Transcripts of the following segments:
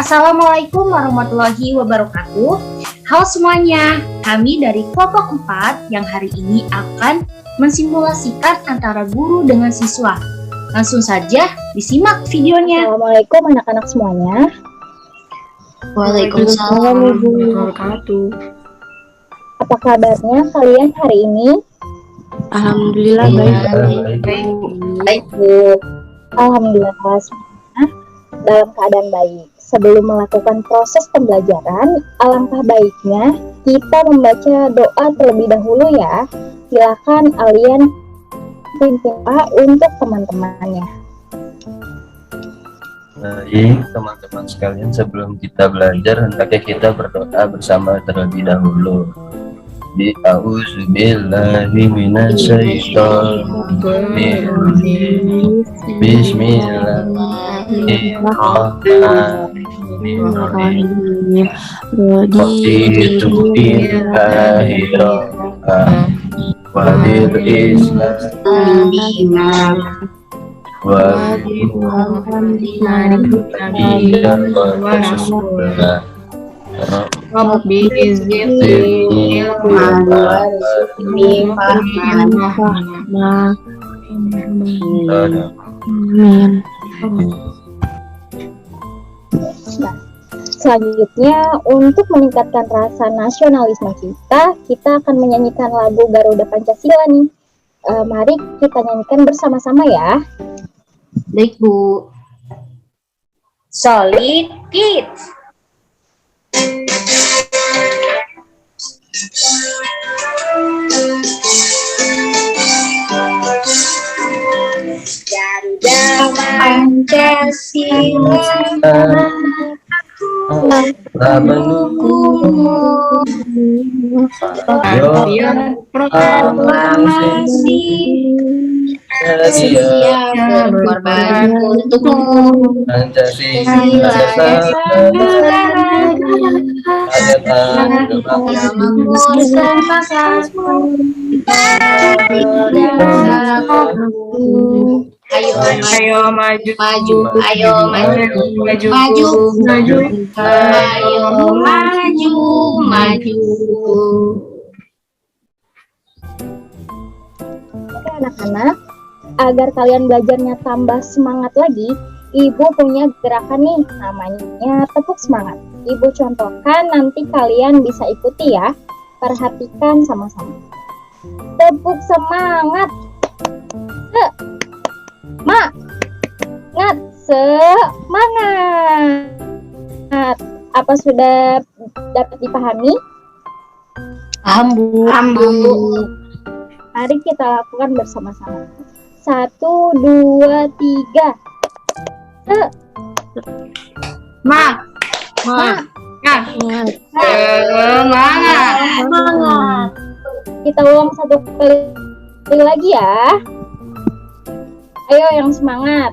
Assalamualaikum warahmatullahi wabarakatuh. Halo semuanya, kami dari kelompok 4 yang hari ini akan mensimulasikan antara guru dengan siswa. Langsung saja disimak videonya. Assalamualaikum anak-anak semuanya. Waalaikumsalam warahmatullahi wabarakatuh. Apa kabarnya kalian hari ini? Alhamdulillah Baik, Bu. Alhamdulillah semuanya dalam keadaan baik. Sebelum melakukan proses pembelajaran, alangkah baiknya kita membaca doa terlebih dahulu ya. Silakan kalian pimpin doa untuk teman-temannya. Baik, teman-teman sekalian, sebelum kita belajar, hendaknya kita berdoa bersama terlebih dahulu. A'udzubillahi minasyaitonirrajim. Bismillahirrahmanirrahim. Raditu billahi rabban wa bil islam wa bi Muhammadin Rabbi zidni ilman warzuqni fahma. Amin. Selanjutnya, untuk meningkatkan rasa nasionalisme kita akan menyanyikan lagu Garuda Pancasila nih. Mari kita nyanyikan bersama-sama ya. Baik, Bu. Solid Kids. Garuda Pancasila telah menunggumu, proklamasi siap berkorban untukmu. Pancasila Ayo maju, ayo maju. Oke anak-anak, agar kalian belajarnya tambah semangat lagi, Ibu punya gerakan nih, namanya tepuk semangat. Ibu contohkan, nanti kalian bisa ikuti ya. Perhatikan sama-sama. Tepuk semangat. Semangat. Apa sudah dapat dipahami? Paham, Bu. Mari kita lakukan bersama-sama. 1, 2, 3. semangat. Kita ulang 1 kali lagi ya. Ayo yang semangat.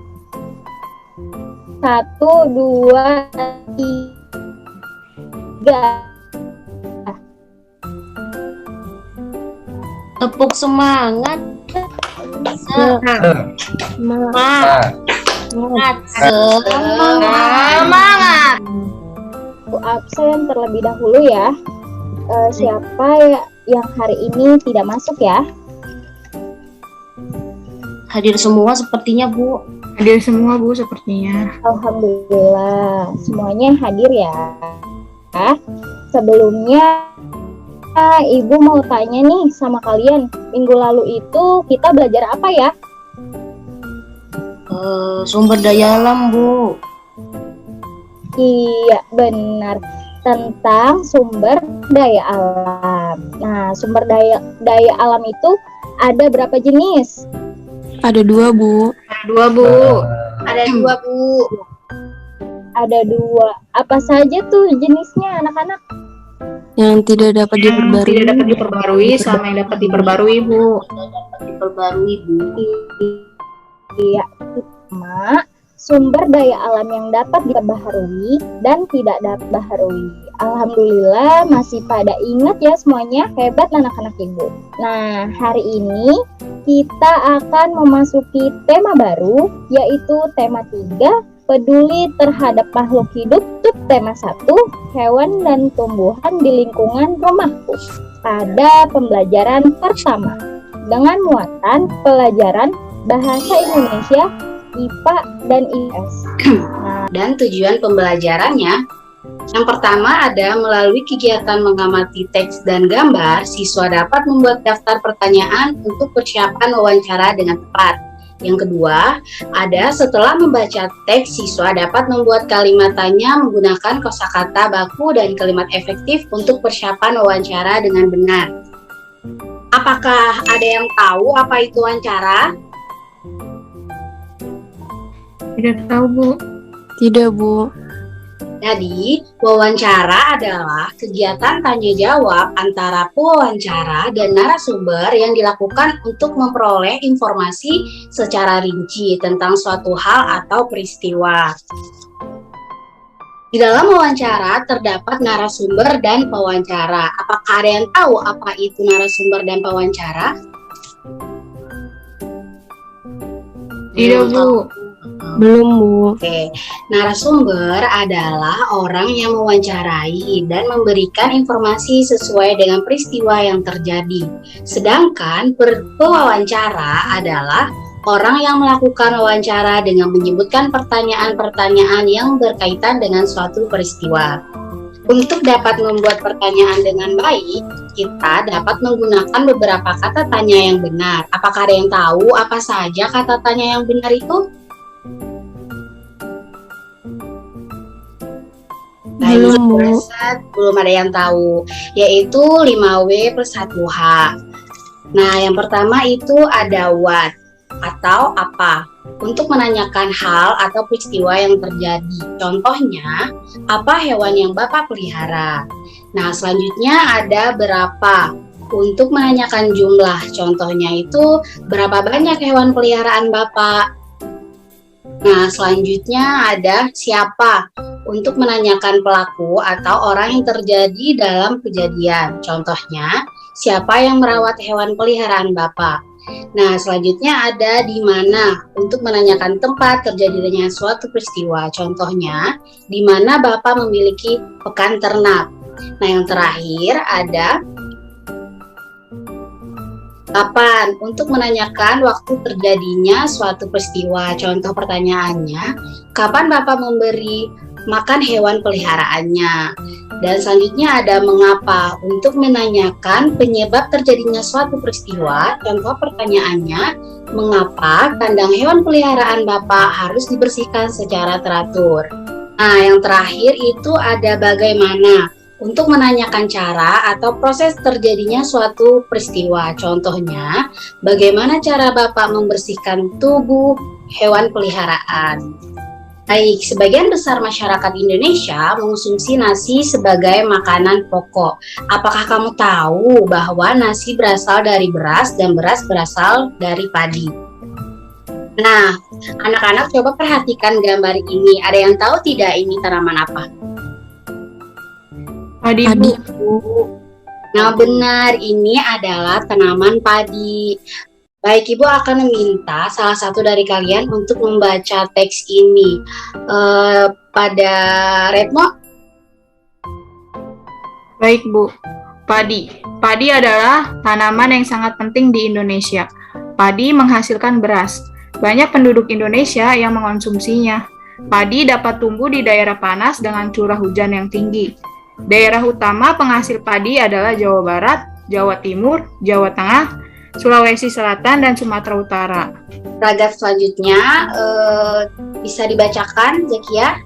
1, 2, 3. Tepuk semangat. Semangat. Aku absen terlebih dahulu ya. Siapa yang hari ini tidak masuk ya? Hadir semua sepertinya, Bu. Hadir semua Bu sepertinya. Alhamdulillah, semuanya hadir ya. Sebelumnya, Ibu mau tanya nih sama kalian, minggu lalu itu kita belajar apa ya? Sumber daya alam, Bu. Iya, benar. Tentang sumber daya alam. Nah, sumber daya alam itu ada berapa jenis? Ada 2 Bu. Dua, Bu. Eh, Ada 2, Bu. Ada 2. Apa saja tuh jenisnya, anak-anak? Yang tidak dapat diperbarui. Tidak dapat diperbarui sama yang dapat diperbarui, Bu. Diperbarui, Bu. Iya, pertama, sumber daya alam yang dapat diperbaharui dan tidak dapat diperbaharui. Alhamdulillah masih pada ingat ya semuanya, hebat anak-anak Ibu. Nah, hari ini kita akan memasuki tema baru, yaitu tema 3, peduli terhadap makhluk hidup, tema 1, hewan dan tumbuhan di lingkungan rumahku. Pada pembelajaran pertama, dengan muatan pelajaran Bahasa Indonesia, IPA, dan IPS. Dan tujuan pembelajarannya, yang pertama ada melalui kegiatan mengamati teks dan gambar, siswa dapat membuat daftar pertanyaan untuk persiapan wawancara dengan tepat. Yang kedua, ada setelah membaca teks, siswa dapat membuat kalimat tanya menggunakan kosakata baku dan kalimat efektif untuk persiapan wawancara dengan benar. Apakah ada yang tahu apa itu wawancara? Tidak tahu Bu. Tidak Bu. Jadi, wawancara adalah kegiatan tanya jawab antara pewawancara dan narasumber yang dilakukan untuk memperoleh informasi secara rinci tentang suatu hal atau peristiwa. Di dalam wawancara terdapat narasumber dan pewawancara. Apakah ada yang tahu apa itu narasumber dan pewawancara? Tidak Bu. Belum Bu. Oke, narasumber adalah orang yang mewawancarai dan memberikan informasi sesuai dengan peristiwa yang terjadi. Sedangkan pewawancara adalah orang yang melakukan wawancara dengan menyebutkan pertanyaan-pertanyaan yang berkaitan dengan suatu peristiwa. Untuk dapat membuat pertanyaan dengan baik, kita dapat menggunakan beberapa kata tanya yang benar. Apakah ada yang tahu apa saja kata tanya yang benar itu? Belum ada yang tahu, yaitu 5W plus 1H. Nah, yang pertama itu ada what atau apa, untuk menanyakan hal atau peristiwa yang terjadi. Contohnya, apa hewan yang Bapak pelihara? Nah, selanjutnya ada berapa, untuk menanyakan jumlah. Contohnya itu, berapa banyak hewan peliharaan Bapak? Nah, selanjutnya ada siapa, untuk menanyakan pelaku atau orang yang terjadi dalam kejadian. Contohnya, siapa yang merawat hewan peliharaan Bapak? Nah, selanjutnya ada di mana, untuk menanyakan tempat terjadinya suatu peristiwa. Contohnya, di mana Bapak memiliki pekan ternak. Nah, yang terakhir ada kapan, untuk menanyakan waktu terjadinya suatu peristiwa. Contoh pertanyaannya, kapan Bapak memberi makan hewan peliharaannya? Dan selanjutnya ada mengapa, untuk menanyakan penyebab terjadinya suatu peristiwa. Contoh pertanyaannya, mengapa kandang hewan peliharaan Bapak harus dibersihkan secara teratur? Nah, yang terakhir itu ada bagaimana, untuk menanyakan cara atau proses terjadinya suatu peristiwa. Contohnya, bagaimana cara Bapak membersihkan tubuh hewan peliharaan? Baik, sebagian besar masyarakat Indonesia mengonsumsi nasi sebagai makanan pokok. Apakah kamu tahu bahwa nasi berasal dari beras dan beras berasal dari padi? Nah, anak-anak coba perhatikan gambar ini. Ada yang tahu tidak ini tanaman apa? Padi Bu. Nah, benar, ini adalah tanaman padi. Baik, Ibu akan meminta salah satu dari kalian untuk membaca teks ini. Pada Retno? Baik Bu. Padi. Padi adalah tanaman yang sangat penting di Indonesia. Padi menghasilkan beras. Banyak penduduk Indonesia yang mengonsumsinya. Padi dapat tumbuh di daerah panas dengan curah hujan yang tinggi. Daerah utama penghasil padi adalah Jawa Barat, Jawa Timur, Jawa Tengah, Sulawesi Selatan, dan Sumatera Utara. Paragraf selanjutnya bisa dibacakan, Zakia?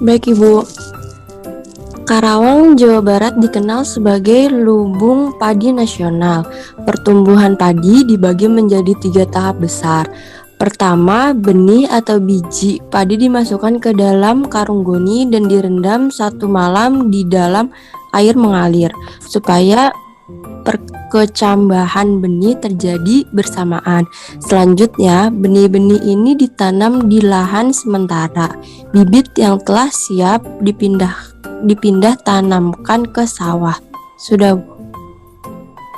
Baik, Ibu. Karawang, Jawa Barat dikenal sebagai lumbung padi nasional. Pertumbuhan padi dibagi menjadi 3 tahap besar. Pertama, benih atau biji padi dimasukkan ke dalam karung goni dan direndam 1 malam di dalam air mengalir supaya perkecambahan benih terjadi bersamaan. Selanjutnya, benih-benih ini ditanam di lahan sementara. Bibit yang telah siap dipindah tanamkan ke sawah. Sudah.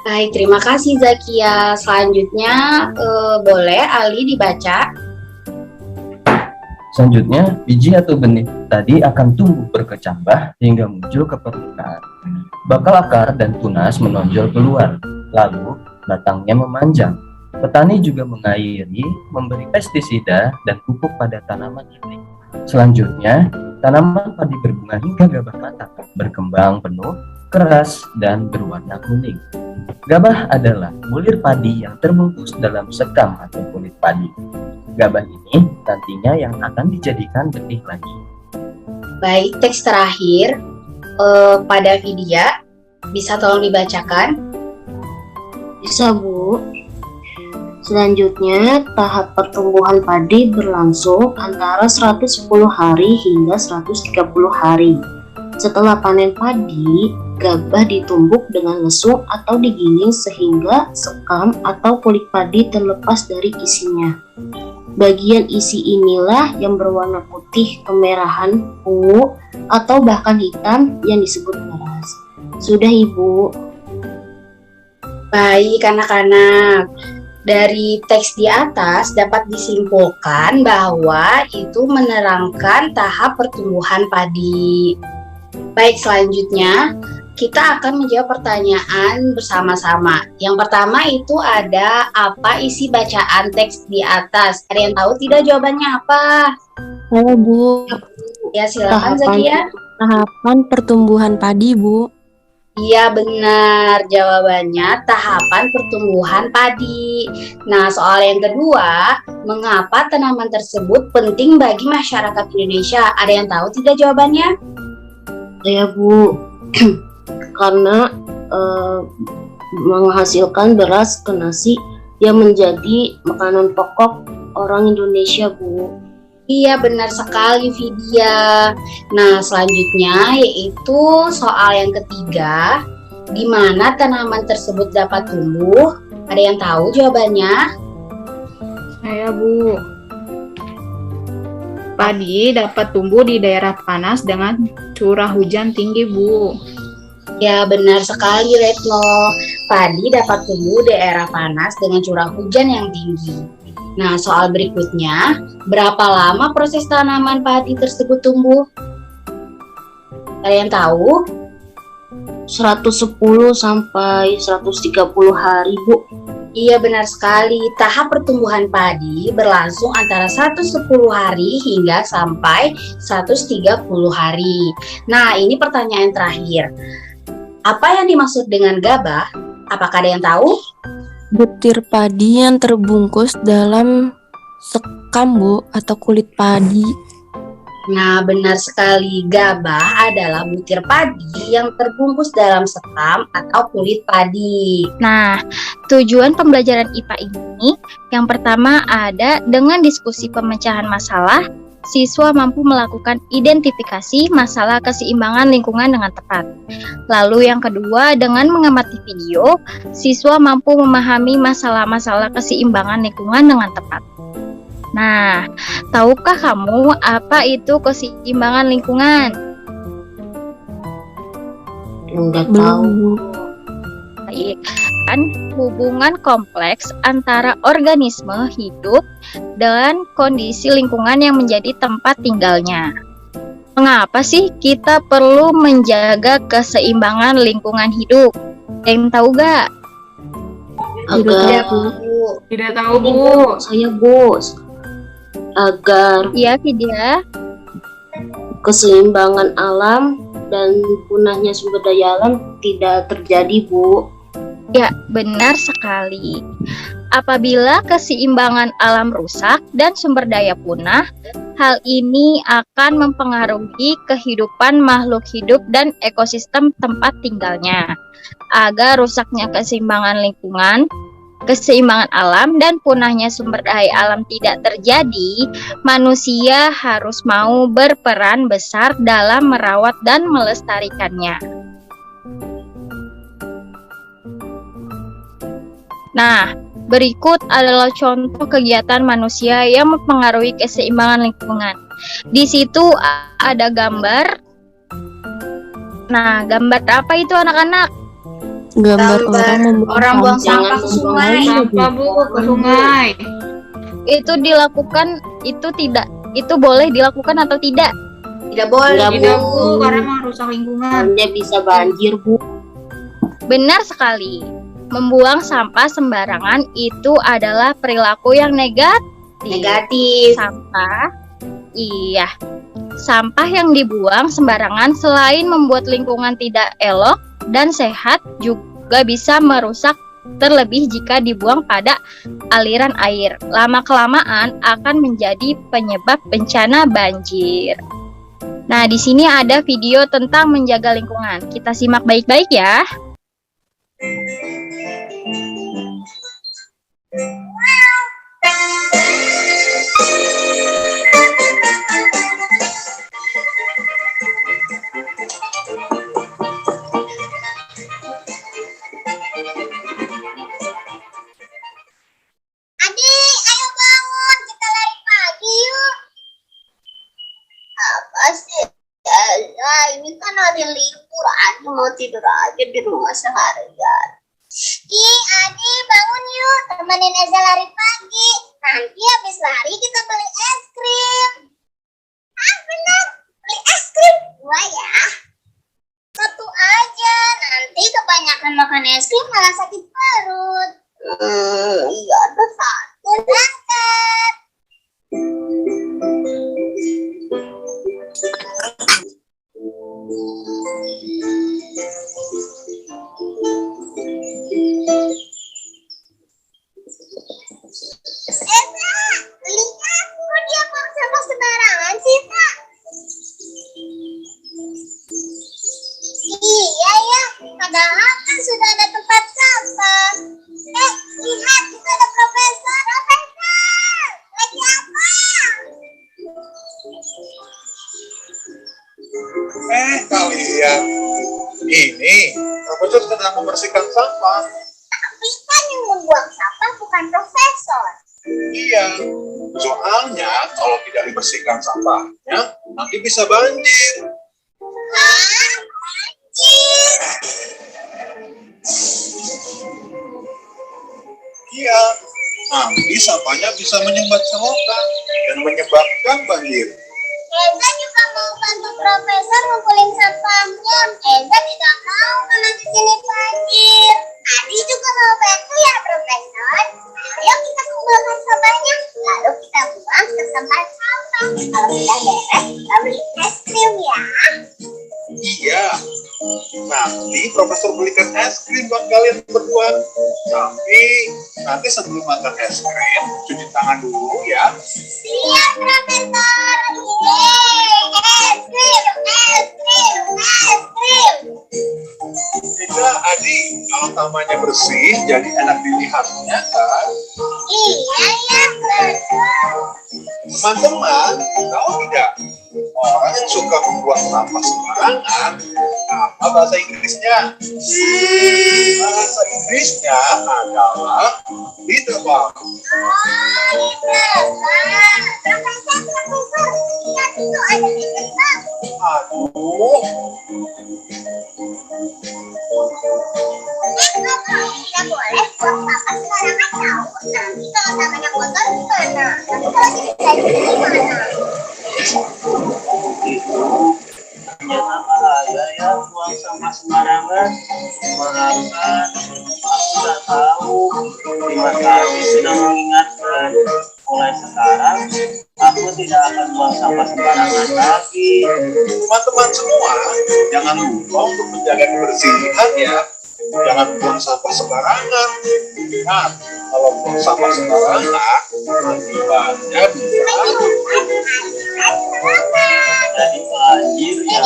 Baik, terima kasih Zakia. Selanjutnya boleh Ali dibaca. Selanjutnya, biji atau benih tadi akan tumbuh berkecambah hingga muncul ke permukaan. Bakal akar dan tunas menonjol keluar, lalu batangnya memanjang. Petani juga mengairi, memberi pestisida dan pupuk pada tanaman ini. Selanjutnya, tanaman padi berbunga hingga gabah matang, berkembang penuh, keras, dan berwarna kuning. Gabah adalah bulir padi yang terbungkus dalam sekam atau kulit padi. Gabah ini nantinya yang akan dijadikan benih lagi. Baik, teks terakhir pada Vidya, bisa tolong dibacakan? Bisa, Bu. Selanjutnya, tahap pertumbuhan padi berlangsung antara 110 hari hingga 130 hari. Setelah panen padi, gabah ditumbuk dengan lesung atau digiling sehingga sekam atau kulit padi terlepas dari isinya. Bagian isi inilah yang berwarna putih, kemerahan, ungu, atau bahkan hitam yang disebut beras. Sudah, Ibu. Baik, anak-anak. Dari teks di atas dapat disimpulkan bahwa itu menerangkan tahap pertumbuhan padi. Baik, selanjutnya kita akan menjawab pertanyaan bersama-sama. Yang pertama itu ada apa isi bacaan teks di atas? Ada yang tahu tidak jawabannya apa? Halo, Bu. Ya, silakan Zakia. Tahapan pertumbuhan padi, Bu. Iya, benar, jawabannya tahapan pertumbuhan padi. Nah, soal yang kedua, mengapa tanaman tersebut penting bagi masyarakat Indonesia? Ada yang tahu tidak jawabannya? Ya, Bu. Karena menghasilkan beras ke nasi yang menjadi makanan pokok orang Indonesia, Bu. Iya, benar sekali Vidya. Nah, selanjutnya yaitu soal yang ketiga, di mana tanaman tersebut dapat tumbuh. Ada yang tahu jawabannya? Saya, Bu. Padi dapat tumbuh di daerah panas dengan curah hujan tinggi, Bu. Ya, benar sekali Retno. Padi dapat tumbuh di daerah panas dengan curah hujan yang tinggi. Nah, soal berikutnya, berapa lama proses tanaman padi tersebut tumbuh? Ada yang tahu? 110 sampai 130 hari, Bu. Iya, benar sekali. Tahap pertumbuhan padi berlangsung antara 110 hari hingga sampai 130 hari. Nah, ini pertanyaan terakhir. Apa yang dimaksud dengan gabah? Apakah ada yang tahu? Butir padi yang terbungkus dalam sekam, Bu, atau kulit padi. Nah, benar sekali. Gabah adalah butir padi yang terbungkus dalam sekam atau kulit padi. Nah, tujuan pembelajaran IPA ini yang pertama ada dengan diskusi pemecahan masalah, siswa mampu melakukan identifikasi masalah keseimbangan lingkungan dengan tepat. Lalu yang kedua, dengan mengamati video, siswa mampu memahami masalah-masalah keseimbangan lingkungan dengan tepat. Nah, tahukah kamu apa itu keseimbangan lingkungan? Enggak tahu. Baik, kan hubungan kompleks antara organisme hidup dan kondisi lingkungan yang menjadi tempat tinggalnya. Mengapa sih kita perlu menjaga keseimbangan lingkungan hidup? Yang tahu gak? Agak Tidak tahu, Bu. Saya bos. Agar Iya, Vidya. keseimbangan alam dan punahnya sumber daya alam tidak terjadi, Bu. Ya, benar sekali. Apabila keseimbangan alam rusak dan sumber daya punah, hal ini akan mempengaruhi kehidupan makhluk hidup dan ekosistem tempat tinggalnya. Agar rusaknya keseimbangan lingkungan, keseimbangan alam, dan punahnya sumber daya alam tidak terjadi, manusia harus mau berperan besar dalam merawat dan melestarikannya. Nah, berikut adalah contoh kegiatan manusia yang mempengaruhi keseimbangan lingkungan. Di situ ada gambar. Nah, gambar apa itu anak-anak? Gambar Gambar orang buang sampah ke Jangan sungai. Sampah, Bu, ke sungai. Itu dilakukan, itu boleh dilakukan atau tidak? Tidak boleh. Tidak, Tidak, Bu, karena merusak lingkungan. Anda bisa banjir, Bu. Benar sekali. Membuang sampah sembarangan itu adalah perilaku yang Negatif. Sampah yang dibuang sembarangan selain membuat lingkungan tidak elok dan sehat juga bisa merusak, terlebih jika dibuang pada aliran air. Lama-kelamaan akan menjadi penyebab bencana banjir. Nah, di sini ada video tentang menjaga lingkungan. Kita simak baik-baik ya. Adik, ayo bangun, kita lari pagi yuk. Apa sih? Ya, ini kan hari libur, Adi mau tidur aja di rumah seharian. Adi bangun yuk, temenin Eza lari pagi. Nanti habis lari kita beli es krim. Ah benar, beli es krim 2 ya. 1 aja, nanti kebanyakan makan es krim malah sakit perut. Iya ada 1. Berangkat. Eza, lihat kok dia buang sampah sembarangan sih, Pak? Iya ya, padahal kan sudah ada tempat sampah. Lihat, itu ada profesor. Profesor, lagi apa? Kalian, ini Profesor sedang membersihkan sampah. Tapi kan yang membuang sampah bukan profesor. Iya, soalnya kalau tidak dibersihkan sampahnya, nanti bisa banjir. Hah? Banjir? Iya, nanti sampahnya bisa menyumbat selokan dan menyebabkan banjir. Eza juga mau bantu profesor ngumpulin sampahnya. Eza tidak mau kalau di sini banjir. Adi juga mau bantu ya profesor. Ayo kita kumpulkan sampahnya, lalu kita buang ke tempat sampah. Kalau sudah beres, kita beli es krim ya. Iya, nanti Profesor belikan es krim buat kalian berdua. Tapi nanti sebelum makan es krim, cuci tangan dulu ya. Siap profesor. Yeay, es krim, es krim, es krim. Tidak, Adi, kalau tamannya bersih, jadi enak dilihatnya kan? Iya ya, betul. Teman-teman, tahu tidak? Orang yang suka membuang sampah sembarangan, apa bahasa Inggrisnya? Bahasa Inggrisnya adalah litterbug. Profesor, lihat itu ada litterbug. Aduh, Tidak boleh buang sampah sembarangan tahu. Nanti kalau sampahnya kotor gimana? Nanti kalau jadi banjir gimana? Ternyata bahaya ya buang buang sampah sembarangan. Maafkan, aku sudah tahu. Terima kasih sudah mengingatkan. Mulai sekarang, aku tidak akan buang sampah sembarangan lagi. Teman-teman semua, jangan lupa untuk menjaga kebersihan ya. Jangan buang sampah sembarangan. Nah, kalau buang sampah sembarangan, akibatnya bisa Jadi banjir ya.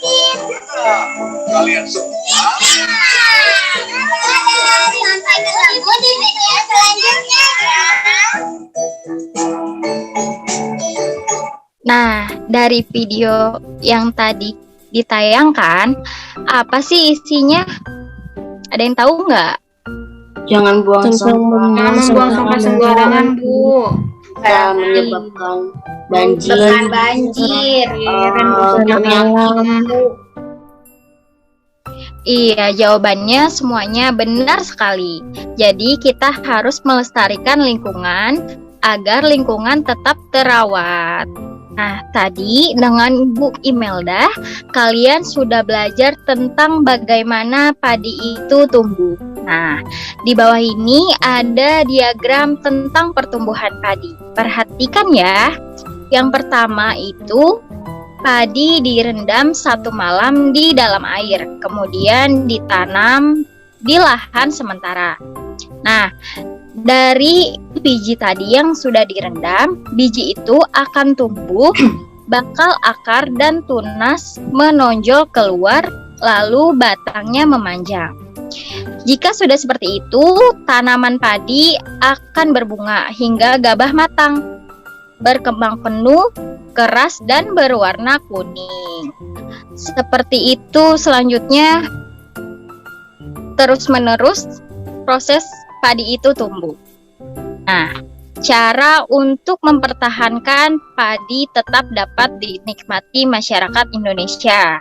Nah, kalian semua Sampai ketemu di video selanjutnya ya. Nah, dari video yang tadi ditayangkan, apa sih isinya? Ada yang tahu nggak? Jangan buang Tentang sampah Jangan membuang sampah sembarangan, Bu. bisa menyebabkan banjir. Bukan banjir. Iya, jawabannya semuanya benar sekali. Jadi kita harus melestarikan lingkungan agar lingkungan tetap terawat. Nah, tadi dengan Bu Imelda, kalian sudah belajar tentang bagaimana padi itu tumbuh. Nah, di bawah ini ada diagram tentang pertumbuhan padi. Perhatikan ya. Yang pertama itu padi direndam 1 malam di dalam air, kemudian ditanam di lahan sementara. Nah, dari biji tadi yang sudah direndam, biji itu akan tumbuh, bakal akar dan tunas menonjol keluar, lalu batangnya memanjang. Jika sudah seperti itu, tanaman padi akan berbunga hingga gabah matang, berkembang penuh, keras dan berwarna kuning. Seperti itu selanjutnya terus-menerus proses padi itu tumbuh. Nah, cara untuk mempertahankan padi tetap dapat dinikmati masyarakat Indonesia.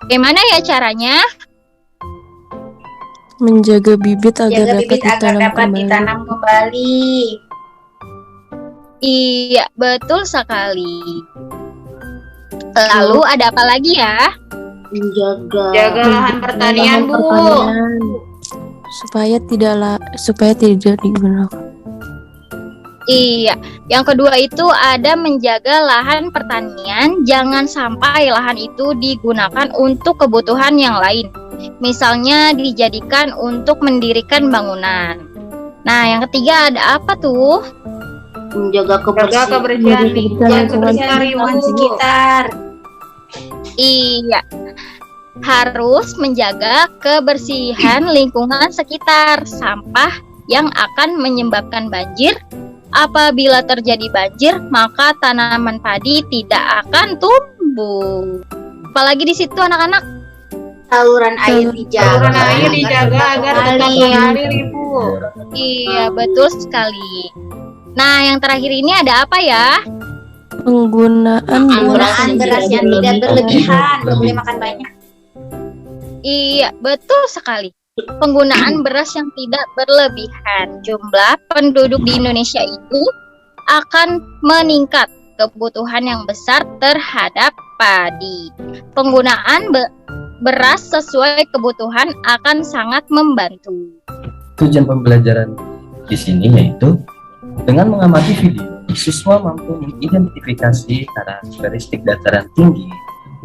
Bagaimana ya caranya? Menjaga bibit agar Jaga dapat bibit agar ditanam dapat kembali. ditanam kembali. Iya, betul sekali. Lalu ada apa lagi ya? Menjaga Jaga lahan pertanian, Bu. supaya tidak digunakan. Iya, yang kedua itu ada menjaga lahan pertanian, jangan sampai lahan itu digunakan untuk kebutuhan yang lain. Misalnya dijadikan untuk mendirikan bangunan. Nah, yang ketiga ada apa tuh? menjaga Jaga kebersihan lingkungan sekitar. Iya, harus menjaga kebersihan lingkungan sekitar. Sampah yang akan menyebabkan banjir. Apabila terjadi banjir, maka tanaman padi tidak akan tumbuh. Apalagi di situ anak-anak. Saluran air dijaga. Saluran air dijaga agar tetap mengalir, Ibu. Iya, betul sekali. Nah, yang terakhir ini ada apa ya? Penggunaan beras yang tidak berlebihan. Nggak boleh makan banyak. Iya, betul sekali. Penggunaan beras yang tidak berlebihan. Jumlah penduduk di Indonesia itu akan meningkat. Kebutuhan yang besar terhadap padi. Penggunaan beras sesuai kebutuhan akan sangat membantu. Tujuan pembelajaran di sini yaitu dengan mengamati video, siswa mampu mengidentifikasi karakteristik dataran tinggi,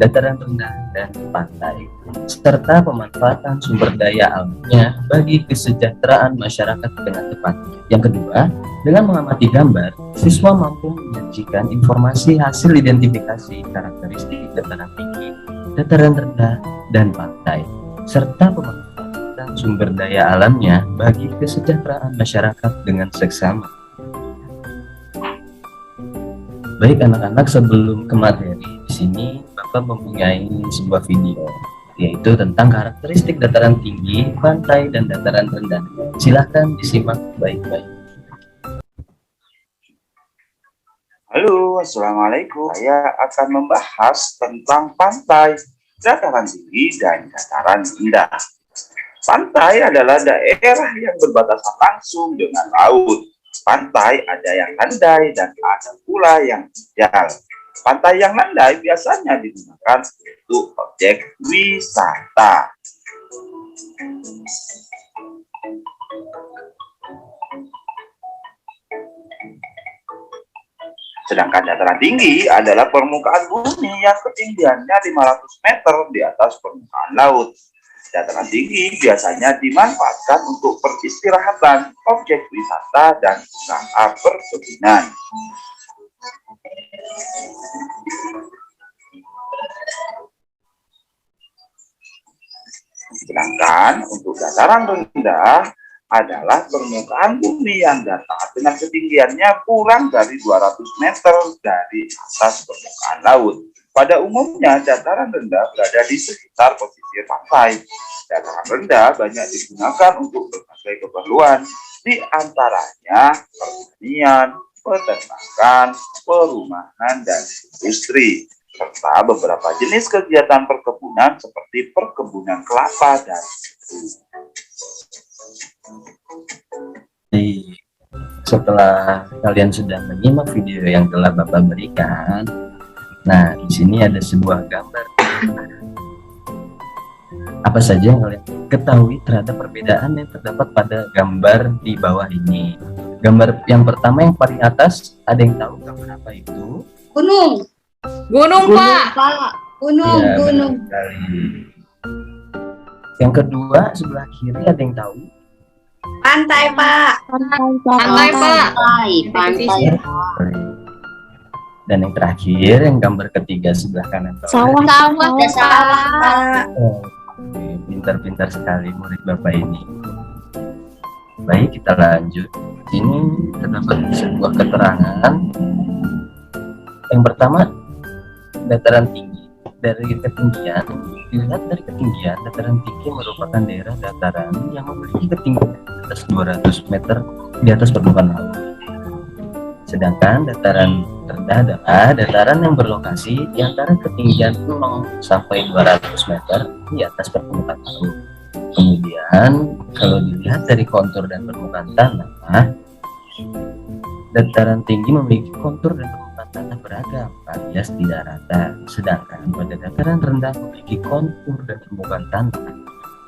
dataran rendah, dan pantai, serta pemanfaatan sumber daya alamnya bagi kesejahteraan masyarakat dengan tepat. Yang kedua, dengan mengamati gambar, siswa mampu menyajikan informasi hasil identifikasi karakteristik dataran tinggi, dataran rendah, dan pantai, serta pemanfaatan sumber daya alamnya bagi kesejahteraan masyarakat dengan seksama. Baik anak-anak, sebelum ke materi, di sini Bapak mempunyai sebuah video, yaitu tentang karakteristik dataran tinggi, pantai, dan dataran rendah. Silahkan disimak baik-baik. Halo, Assalamualaikum. Saya akan membahas tentang pantai, dataran tinggi, dan dataran rendah. Pantai adalah daerah yang berbatasan langsung dengan laut. Pantai ada yang landai dan ada pula yang terjal. Pantai yang landai biasanya digunakan untuk objek wisata. Sedangkan dataran tinggi adalah permukaan bumi yang ketinggiannya 500 meter di atas permukaan laut. Dataran tinggi biasanya dimanfaatkan untuk peristirahatan, objek wisata, dan usaha perkebunan. Sedangkan untuk dataran rendah adalah permukaan bumi yang datar dengan ketinggiannya kurang dari 200 meter dari atas permukaan laut. Pada umumnya, dataran rendah berada di sekitar pesisir pantai. Dataran rendah banyak digunakan untuk berbagai keperluan, di antaranya pertanian, peternakan, perumahan, dan industri, serta beberapa jenis kegiatan perkebunan seperti perkebunan kelapa dan tebu. Setelah kalian sudah menyimak video yang telah Bapak berikan, nah di sini ada sebuah gambar. Apa saja yang kalian ketahui terhadap perbedaan yang terdapat pada gambar di bawah ini? Gambar yang pertama yang paling atas, ada yang tahu gambar apa itu? Gunung. Gunung, Pak. Gunung, Ya, gunung. benar sekali. Yang kedua sebelah kiri, ada yang tahu? Pantai, Pak. Pantai, Pak. Pantai. Dan yang terakhir, yang gambar ketiga sebelah kanan bawah. Sawah. Pak. Oh, oke. Pintar-pintar sekali murid Bapak ini. Baik, kita lanjut. Ini terdapat sebuah keterangan. Yang pertama, dataran tinggi. Dari ketinggian, dilihat dari ketinggian, dataran tinggi merupakan daerah dataran yang memiliki ketinggian di atas 200 meter di atas permukaan laut. Sedangkan dataran rendah adalah dataran yang berlokasi di antara ketinggian 0 sampai 200 meter di atas permukaan laut. Kemudian, kalau dilihat dari kontur dan permukaan tanah, dataran tinggi memiliki kontur dan permukaan tanah beragam alias tidak rata, sedangkan pada dataran rendah memiliki kontur dan permukaan tanah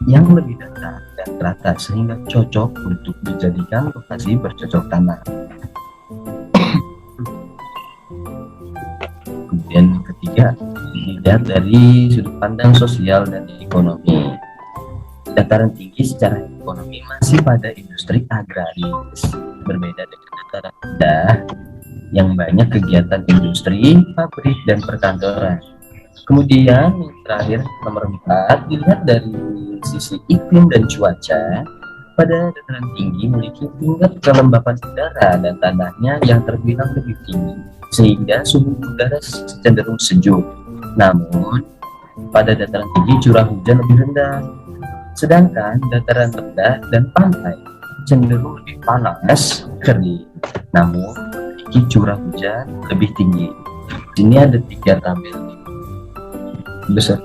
yang lebih datar dan rata sehingga cocok untuk dijadikan lokasi bercocok tanam. Kemudian yang ketiga, dilihat dari sudut pandang sosial dan ekonomi. Dataran tinggi secara ekonomi masih pada industri agraris, berbeda dengan dataran rendah yang banyak kegiatan industri, pabrik, dan perkantoran. Kemudian yang terakhir nomor 4, dilihat dari sisi iklim dan cuaca. Pada dataran tinggi memiliki tingkat kelembapan udara dan tanahnya yang terbilang lebih tinggi, sehingga suhu udara cenderung sejuk. Namun pada dataran tinggi curah hujan lebih rendah. Sedangkan dataran rendah dan pantai cenderung lebih panas, kering, namun memiliki curah hujan lebih tinggi. Sini ada 3 tabel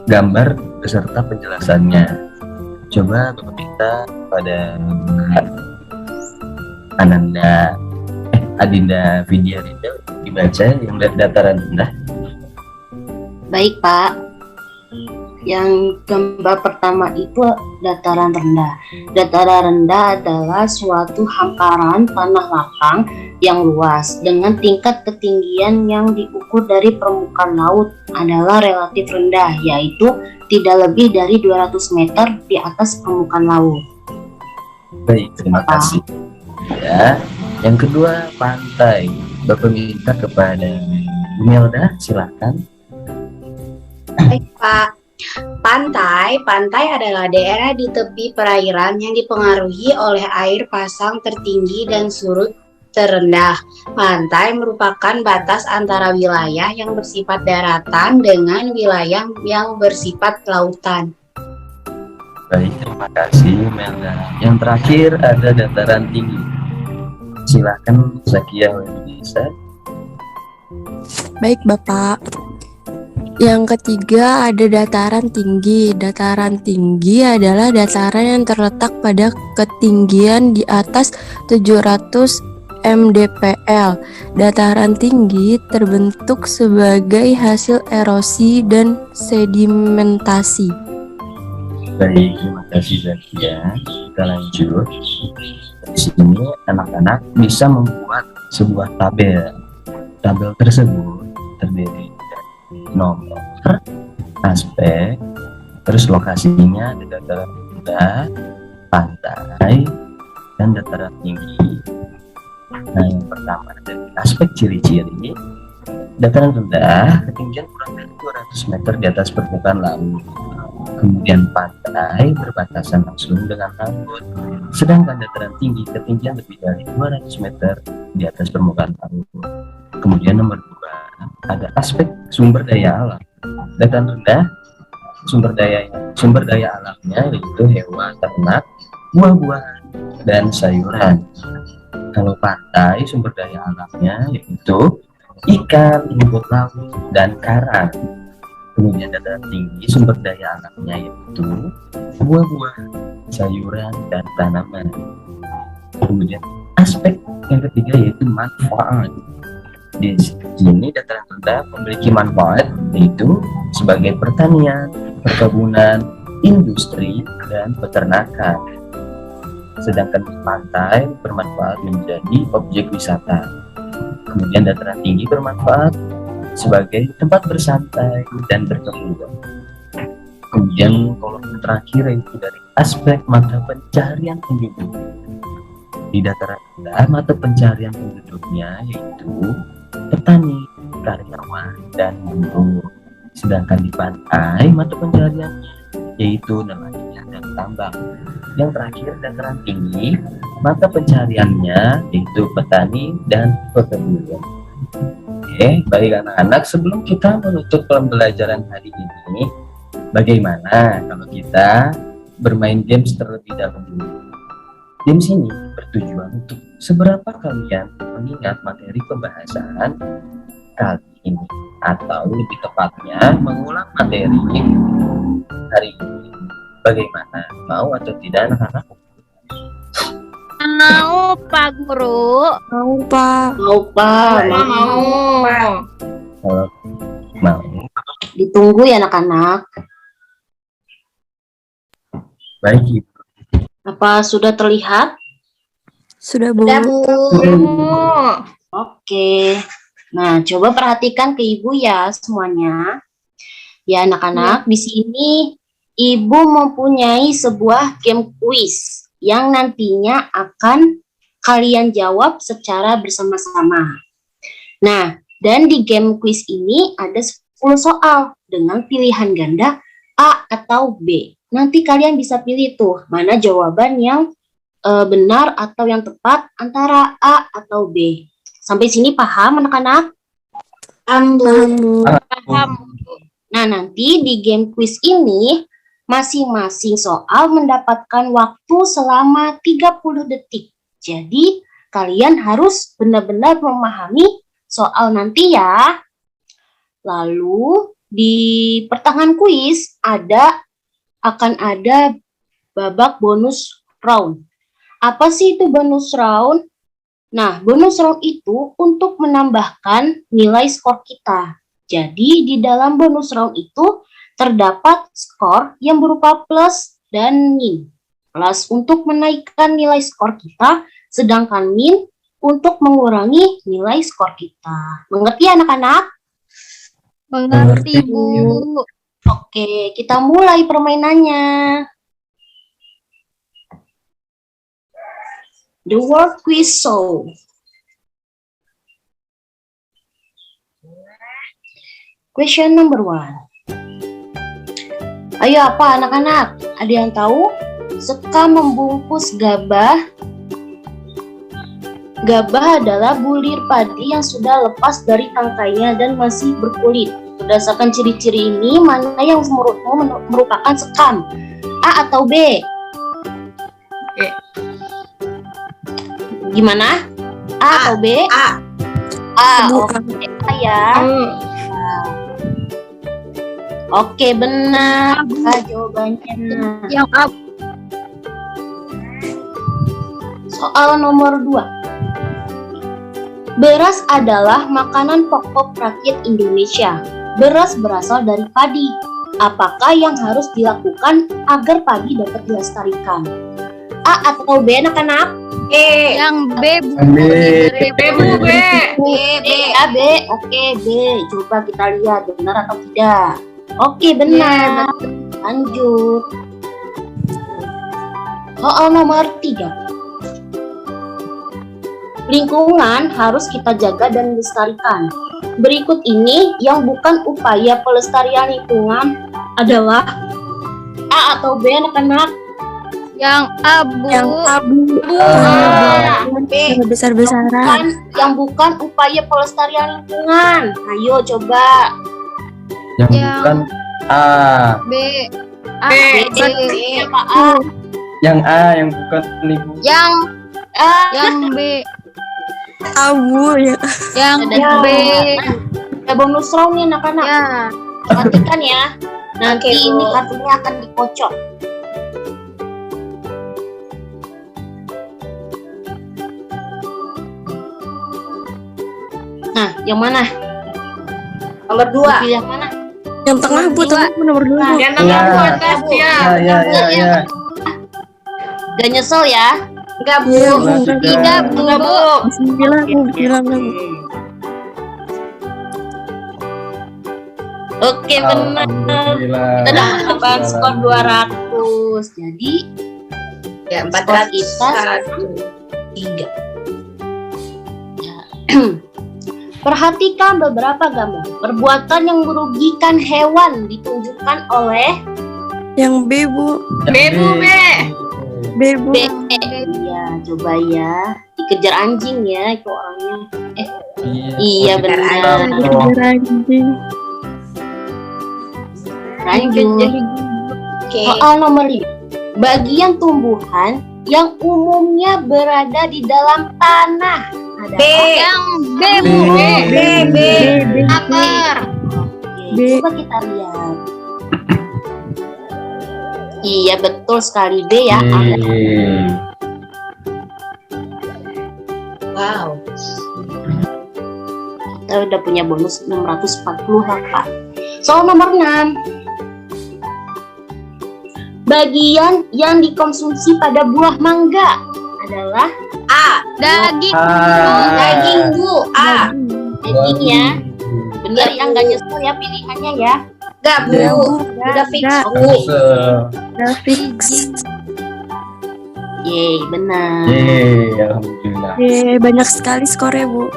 gambar beserta penjelasannya. Coba Bapak minta pada Adinda Vidya Rinda dibaca yang dataran rendah. Baik, Pak. Yang gambar pertama itu dataran rendah. Dataran rendah adalah suatu hamparan tanah lapang yang luas dengan tingkat ketinggian yang diukur dari permukaan laut adalah relatif rendah, yaitu tidak lebih dari 200 meter di atas permukaan laut. Baik, terima kasih. Ya, yang kedua pantai. Bapak minta kepada Bu Melda, silakan. Baik, Pak. Pantai adalah daerah di tepi perairan yang dipengaruhi oleh air pasang tertinggi dan surut terendah. Pantai merupakan batas antara wilayah yang bersifat daratan dengan wilayah yang bersifat lautan. Baik, terima kasih Melda. Yang terakhir ada dataran tinggi. Silakan Zakia Wenisa. Baik, Bapak. Yang ketiga ada dataran tinggi. Dataran tinggi adalah dataran yang terletak pada ketinggian di atas 700 MDPL. Dataran tinggi terbentuk sebagai hasil erosi dan sedimentasi. Baik, terima kasih Zakia. Kita lanjut. Di sini anak-anak bisa membuat sebuah tabel. Tabel tersebut terdiri dari nomor, aspek, terus lokasinya ada dataran rendah, pantai, dan dataran tinggi. Nah, yang pertama dari aspek ciri-ciri. Dataran rendah, ketinggian kurang dari 200 meter di atas permukaan laut. Kemudian pantai berbatasan langsung dengan laut. Sedangkan dataran tinggi, ketinggian lebih dari 200 meter di atas permukaan laut. Kemudian nomor 2, ada aspek sumber daya alam. Dataran rendah, sumber daya alamnya yaitu hewan, ternak, buah-buahan, dan sayuran. Kalau pantai, sumber daya alamnya yaitu ikan, rumput laut, dan karang. Kemudian dataran tinggi, sumber daya alamnya yaitu buah-buahan, sayuran, dan tanaman. Kemudian aspek yang ketiga yaitu manfaat. Di sini dataran rendah memiliki manfaat yaitu sebagai pertanian, perkebunan, industri, dan peternakan. Sedangkan di pantai bermanfaat menjadi objek wisata. Kemudian dataran tinggi bermanfaat sebagai tempat bersantai dan berkebun. Kemudian kolom terakhir yaitu dari aspek mata pencarian penduduk. Di dataran rendah mata pencarian penduduknya yaitu petani, karyawan, dan buruh. Sedangkan di pantai mata pencariannya yaitu nelayan dan tambang. Yang terakhir dataran tinggi mata pencariannya yaitu petani dan pekerja. Oke, baik anak-anak, sebelum kita menutup pembelajaran hari ini, bagaimana kalau kita bermain games terlebih dahulu? Games ini bertujuan untuk seberapa kalian mengingat materi pembahasan kali ini, atau lebih tepatnya mengulang materi hari ini. Bagaimana? Mau atau tidak anak-anak? Mau Pak Guru. Mau, Pak. Mau, Pak. Kalau mau, Ditunggu ya anak-anak. baik Ibu. Apa sudah terlihat? Sudah, Bu. Udah, Bu. Oke. Nah, coba perhatikan ke Ibu ya semuanya. Ya anak-anak, di sini Ibu mempunyai sebuah game quiz yang nantinya akan kalian jawab secara bersama-sama. Nah, dan di game quiz ini ada 10 soal dengan pilihan ganda A atau B. Nanti kalian bisa pilih tuh mana jawaban yang benar atau yang tepat antara A atau B. Sampai sini paham anak-anak? Paham, Bu. Paham. Nah, nanti di game quiz ini masing-masing soal mendapatkan waktu selama 30 detik. Jadi, kalian harus benar-benar memahami soal nanti ya. Lalu, di pertengahan kuis akan ada babak bonus round. Apa sih itu bonus round? Nah, bonus round itu untuk menambahkan nilai skor kita. Jadi, di dalam bonus round itu terdapat skor yang berupa plus dan min. Plus untuk menaikkan nilai skor kita, sedangkan min untuk mengurangi nilai skor kita. Mengerti anak-anak? Mengerti, Bu. Oke, kita mulai permainannya. The word quiz show. Question number 1. Ayo apa anak-anak? Ada yang tahu? Seka membungkus gabah. Gabah adalah bulir padi yang sudah lepas dari tangkainya dan masih berkulit. Berdasarkan ciri-ciri ini, mana yang menurutmu merupakan sekam? A atau B? B. Gimana? A atau B? A. A. Bukan. Oke ya. Oke, benar. Jawabannya. Yang A. Soal nomor 2. Beras adalah makanan pokok rakyat Indonesia. Beras berasal dari padi. Apakah yang harus dilakukan agar padi dapat dilestarikan? A atau B anak-anak? Yang B, Bu. B. Bu, B. B ya B. Oke B. Coba kita lihat benar atau tidak. Oke benar. Lanjut. Soal nomor 3. Lingkungan harus kita jaga dan lestarikan. Berikut ini yang bukan upaya pelestarian lingkungan adalah A atau B anak-anak? Yang A, Bu. Yang abu. B. Besar-besaran. Yang bukan upaya pelestarian lingkungan. Ayo coba. Yang Yang- bukan A. B. A, B. B. B apa A? Yang A yang bukan lingkungan. Yang B. Abu ya. Yang Ya. B. Ya bonus round nih anak-anak. Ya. Perhatikan ya. Nanti Oke, Bu. ini kartunya akan dikocok. Nah, yang mana? Nomor 2. Pilih yang mana? Yang tengah Bu, tengah Bu, nomor 2 Bu. Yang tengah Ya. Bu, atas ya. Ya. Gak nyesel ya? Enggak, Bu. Iya, Bu. Tidak, Bu. Enggak, Bu. Bismillah Bu, bismillah Bu. Oke, benar. Kita dapat tambahan skor 200. Jadi, Ya, skor 400. kita 3. Ya. Perhatikan beberapa gambar. Perbuatan yang merugikan hewan ditunjukkan oleh Yang B Bu. B, Bu, B. B Bu. B. Iya, coba ya. Dikejar anjing ya itu orangnya. Iya benar. Dikejar anjing. Lanjut. Oke. Soal nomor 5. Bagian tumbuhan yang umumnya berada di dalam tanah adalah Yang B, Bu. B. Akar. Oke, coba kita lihat. Iya betul sekali B ya. Wow. Kita udah punya bonus 640 Kak. Soal nomor 6. Bagian yang dikonsumsi pada buah mangga adalah A. Daging. daging Bu. A. Daging ya. Benar Ya, yang nggak nyesel ya pilihannya ya. Enggak, Bu. Ya, Bu. Udah fix, Enggak. Bu. Udah fix. Yeay, benar. Alhamdulillah. Banyak sekali skornya Bu.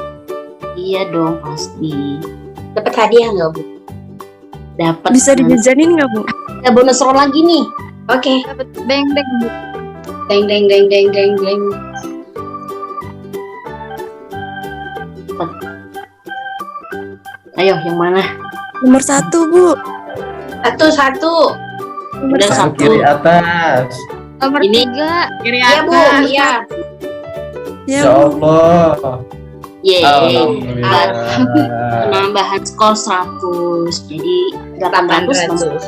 Iya dong pasti. Dapat hadiah enggak, Bu? Dapat. Bisa dijajanin nggak Bu? Ada bonus round lagi nih. Oke. Dapat beng-beng, Bu. Deng deng deng deng deng deng. Ayo yang mana? Nomor 1 Bu. Satu. Nomor Udah satu. satu. Kiri atas. Nomor Ini- 3. Kiri Iya, Bu. atas. Iya. Ya Ya Bu. Allah. Yeay. Alhamdulillah. Penambahan skor 100. Jadi 800. 800.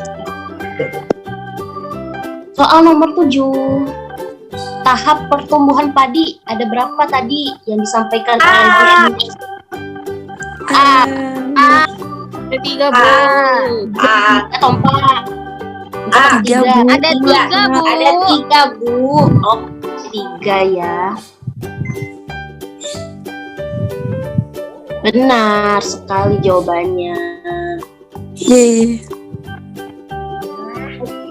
Soal nomor 7. Tahap pertumbuhan padi ada berapa tadi yang disampaikan oleh Ibu Eni? Ada 3, Bu. Atau 4? A. Tiga, Bu. Ada 3, Bu. Ada 3 Bu. Oh 3 ya. Benar sekali jawabannya. Yeay.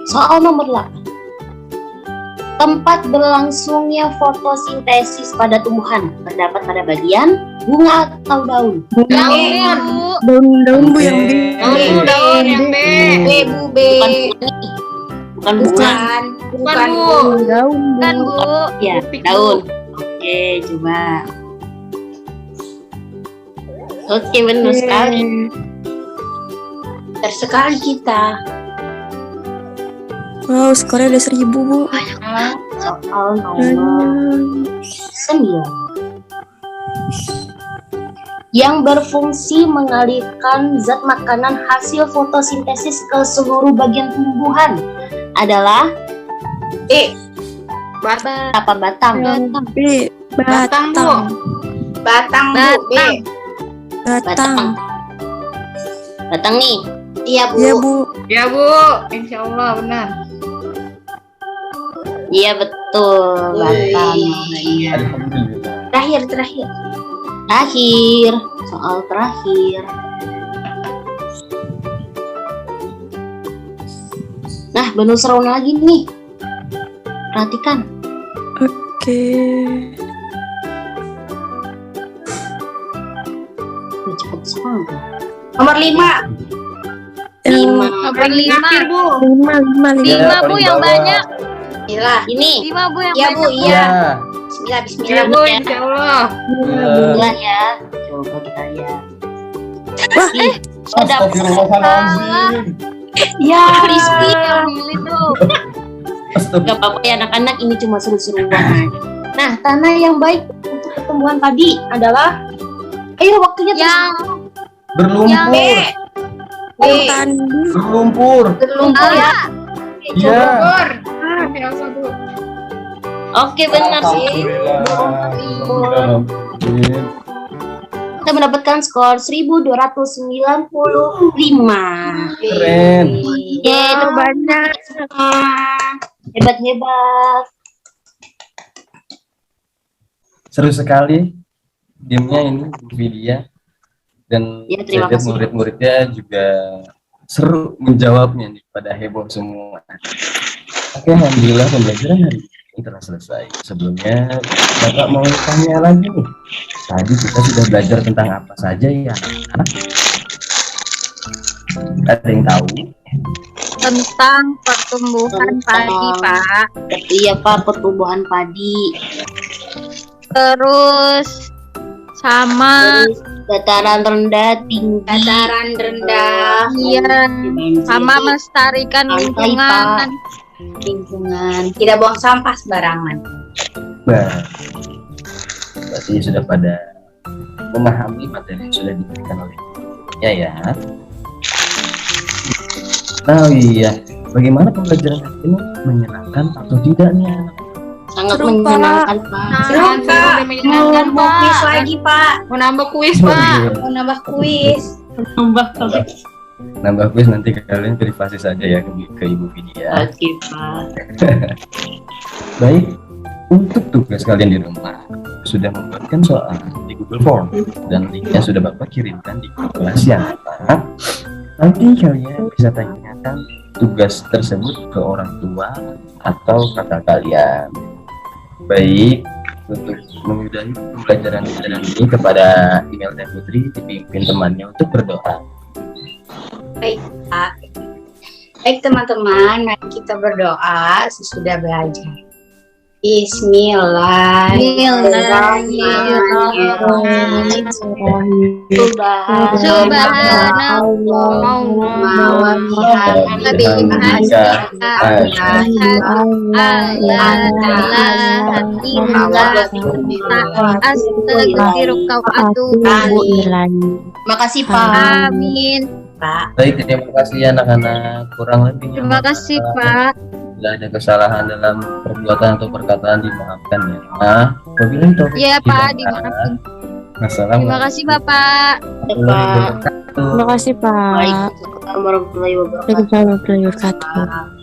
Soal nomor 8. Tempat berlangsungnya fotosintesis pada tumbuhan terdapat pada bagian bunga atau daun. Daun, Bu. Daun-daun Bu yang B. Daun yang B. B, Bu. B. Bukan bunga nih. Bukan bunga. Bukan, Bu. Daun Bu. Kan, Bu. Ya, daun. Oke, coba. Oke, benar sekali. Pintar sekali kita. Wow, skornya udah 1000 Bu. Soal nomor 9. Yang berfungsi mengalirkan zat makanan hasil fotosintesis ke seluruh bagian tumbuhan adalah B. Batang. apa batang? Yang B. Batang, Bu. Batang, Bu. B. Batang. Batang nih. Iya, Bu. Iya, Bu. Ya, Bu. Insya Allah benar. Iya betul, batang. Iya. Alhamdulillah. Terakhir. Terakhir, soal terakhir. Nah, bonus round lagi nih. Perhatikan. Oke. Cepet sekali. Nomor 5. 5. Nomor 5. Terakhir, Bu. 5. Ya, Bu, paling yang bawah. banyak. Bismillah. Ini 5 Bu yang Iya, banyak. Bu. Iya. Ya. Bismillah, Ya, bismillah. Bu. Insya Allah. Alhamdulillah ya. Coba kita lihat. Ih, ada Astagfirullahaladzim. Ya, Rizky yang milih tuh. Gak apa-apa ya anak-anak, ini cuma seru-seruan. Nah, tanah yang baik untuk pertumbuhan padi adalah ayo waktunya Yang Berlumpur. Berlumpur. Berlumpur ya. Iya. Bogor. Insya Allah, Bu. Oke, benar sih. Alhamdulillah. Kita mendapatkan skor 1295. Keren. Yeay, terbanyak. Hebat-hebat. Seru sekali gamenya ini, Bu Vidya. Dan Ya, terima saya lihat kasih. murid-muridnya juga seru menjawabnya nih, pada heboh semua. Oke, alhamdulillah pembelajaran hari ini telah selesai. Sebelumnya, Bapak mau tanya lagi nih. Tadi kita sudah belajar tentang apa saja ya? anak-anak? Ada yang tahu? tentang pertumbuhan padi, Pak. Iya, Pak, pertumbuhan padi. Terus sama Terus dataran rendah, tinggi. Dataran rendah. iya, Dimensi, sama melestarikan Lantai, lingkungan. lingkungan. Tidak buang sampah sembarangan. Bah, berarti sudah pada memahami materi yang sudah diberikan oleh ya. Oh iya, bagaimana pembelajaran hari ini, menyenangkan atau tidak nih anak? Sangat Seru, Pak. menyenangkan, Pak. Seru, Pak. Menyenangkan, Mau Pak. kuis lagi, Pak. Mau nambah kuis, Oh, Pak. iya. Mau nambah kuis. Nambah kuis nanti kalian privasi saja ya ke Ibu Vidya. Oke, Pak. Baik, untuk tugas kalian di rumah sudah membuatkan soal di Google Form dan linknya sudah Bapak kirimkan di grup kelas yang ada. Nanti kalian bisa tanyakan tugas tersebut ke orang tua atau kakak kalian. Baik, untuk memudahi pembelajaran ini kepada Imelda Putri dipimpin temannya untuk berdoa. Baik, Pak. Baik, teman-teman, mari kita berdoa sesudah belajar. Bismillahirrahmanirrahim. Subhanallah wa bihamdihi. Astagfiruka wa atubu ilaik. Makasih, Pak. Amin. Pak. Baik, terima kasih anak-anak. Kurang lebihnya Terima kasih, Pak. bila ada kesalahan dalam perbuatan atau perkataan dimaafkan ya. Nah, wabillahi taufiq Iya, wal Pak, hidayah. dimaafkan. Assalamualaikum Terima kasih, Bapak. warahmatullahi wabarakatuh. Terima kasih, Pak. Waalaikumsalam warahmatullahi wabarakatuh. Waalaikumsalam warahmatullahi wabarakatuh.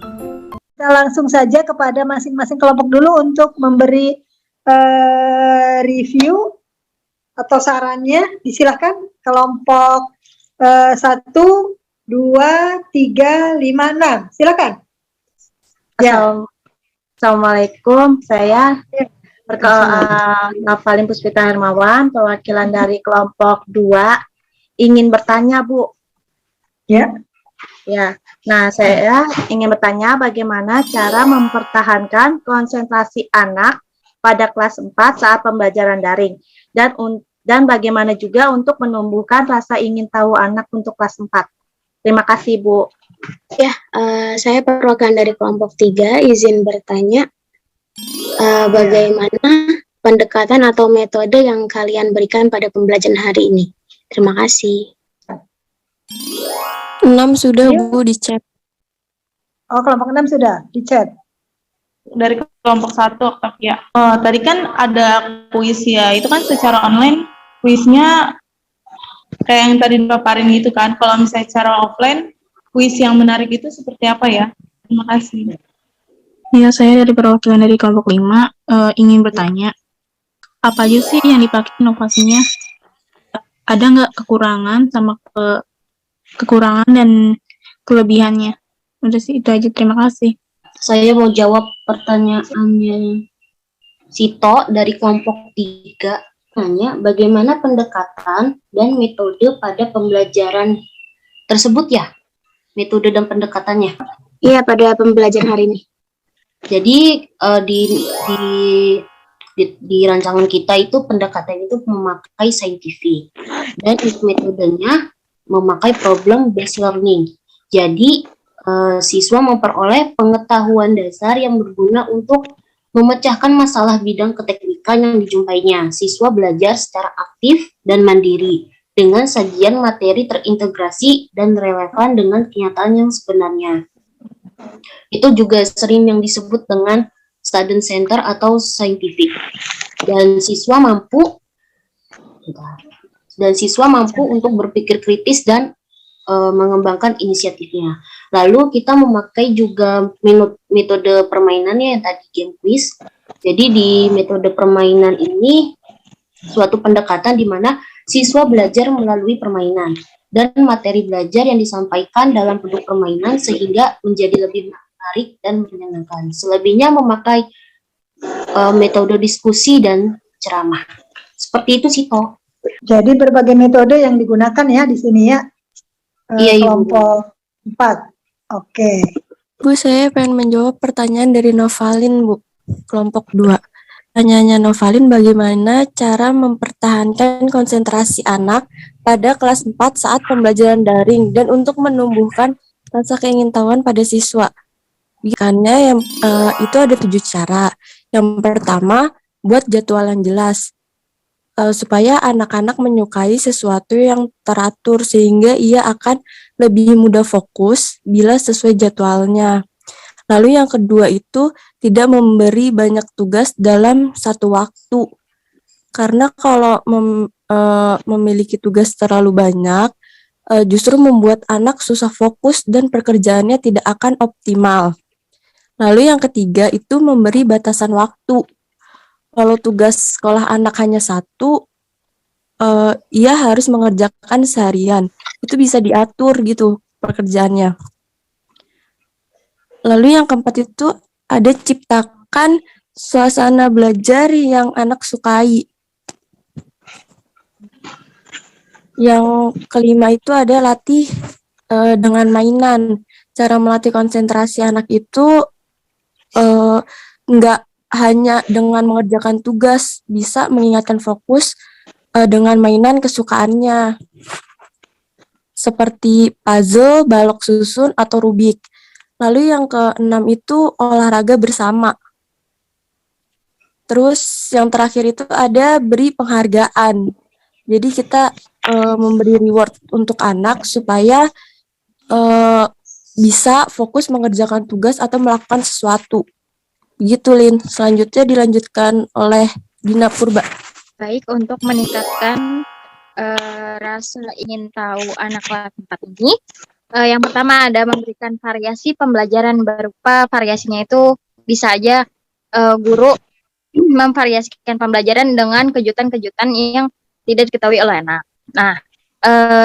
Kita langsung saja kepada masing-masing kelompok dulu untuk memberi review atau sarannya. Disilahkan kelompok 1, 2, 3, 5, 6. Silakan. Ya. Assalamualaikum, saya Nafalin Puspita Hermawan, perwakilan dari kelompok 2, ingin bertanya, Bu. Ya. Ya, nah saya ingin bertanya bagaimana cara mempertahankan konsentrasi anak pada kelas 4 saat pembelajaran daring, dan bagaimana juga untuk menumbuhkan rasa ingin tahu anak untuk kelas 4. Terima kasih, Bu. Ya, saya perwakilan dari kelompok 3 izin bertanya bagaimana pendekatan atau metode yang kalian berikan pada pembelajaran hari ini. Terima kasih. 6 sudah, Bu, di chat. Oh, kelompok 6 sudah di chat. dari kelompok 1 Octavia. Tadi kan ada kuis ya, itu kan secara online kuisnya kayak yang tadi dipaparin gitu kan. Kalau misalnya secara offline, kuis yang menarik itu seperti apa ya? Terima kasih. Ya, saya dari perwakilan dari kelompok 5 ingin bertanya, apa aja sih yang dipakai inovasinya? Ada nggak kekurangan sama kekurangan dan kelebihannya? Udah sih, itu aja. Terima kasih. Saya mau jawab pertanyaannya Sito dari kelompok 3. Tanya, bagaimana pendekatan dan metode pada pembelajaran tersebut ya? Metode dan pendekatannya. Iya, pada pembelajaran hari ini. Jadi di rancangan kita itu pendekatan itu memakai saintifik dan metodenya memakai problem based learning. Jadi siswa memperoleh pengetahuan dasar yang berguna untuk memecahkan masalah bidang keteknikan yang dijumpainya. Siswa belajar secara aktif dan mandiri dengan sajian materi terintegrasi dan relevan dengan kenyataan yang sebenarnya. Itu juga sering yang disebut dengan student center atau scientific. Dan siswa mampu untuk berpikir kritis dan mengembangkan inisiatifnya. Lalu kita memakai juga metode permainannya yang tadi game quiz. Jadi di metode permainan ini suatu pendekatan di mana siswa belajar melalui permainan dan materi belajar yang disampaikan dalam bentuk permainan sehingga menjadi lebih menarik dan menyenangkan. Selebihnya memakai metode diskusi dan ceramah. Seperti itu sih, Toh. Jadi berbagai metode yang digunakan ya di sini ya. Iya, kelompok 4. Oke. Bu, saya pengen menjawab pertanyaan dari Novalin, Bu. Kelompok 2. Pertanyaannya Novalin, bagaimana cara mempertahankan konsentrasi anak pada kelas 4 saat pembelajaran daring dan untuk menumbuhkan rasa keingintahuan pada siswa? Karena itu ada 7 cara. Yang pertama, buat jadwal yang jelas. Supaya anak-anak menyukai sesuatu yang teratur sehingga ia akan lebih mudah fokus bila sesuai jadwalnya. Lalu yang kedua itu tidak memberi banyak tugas dalam satu waktu. Karena kalau memiliki tugas terlalu banyak, justru membuat anak susah fokus dan pekerjaannya tidak akan optimal. Lalu yang ketiga itu memberi batasan waktu. Kalau tugas sekolah anak hanya 1, ia harus mengerjakan seharian. Itu bisa diatur gitu pekerjaannya. Lalu yang keempat itu ada ciptakan suasana belajar yang anak sukai. Yang kelima itu ada latih dengan mainan. Cara melatih konsentrasi anak itu nggak hanya dengan mengerjakan tugas, bisa mengingatkan fokus dengan mainan kesukaannya. Seperti puzzle, balok susun, atau Rubik. Lalu yang ke-6 itu olahraga bersama. Terus yang terakhir itu ada beri penghargaan. Jadi kita memberi reward untuk anak supaya bisa fokus mengerjakan tugas atau melakukan sesuatu. Begitu, Lin. Selanjutnya dilanjutkan oleh Dina Purba. Baik, untuk meningkatkan rasa ingin tahu anak kelas 4 ini, yang pertama ada memberikan variasi pembelajaran berupa variasinya itu bisa aja guru memvariasikan pembelajaran dengan kejutan-kejutan yang tidak diketahui oleh anak. Nah,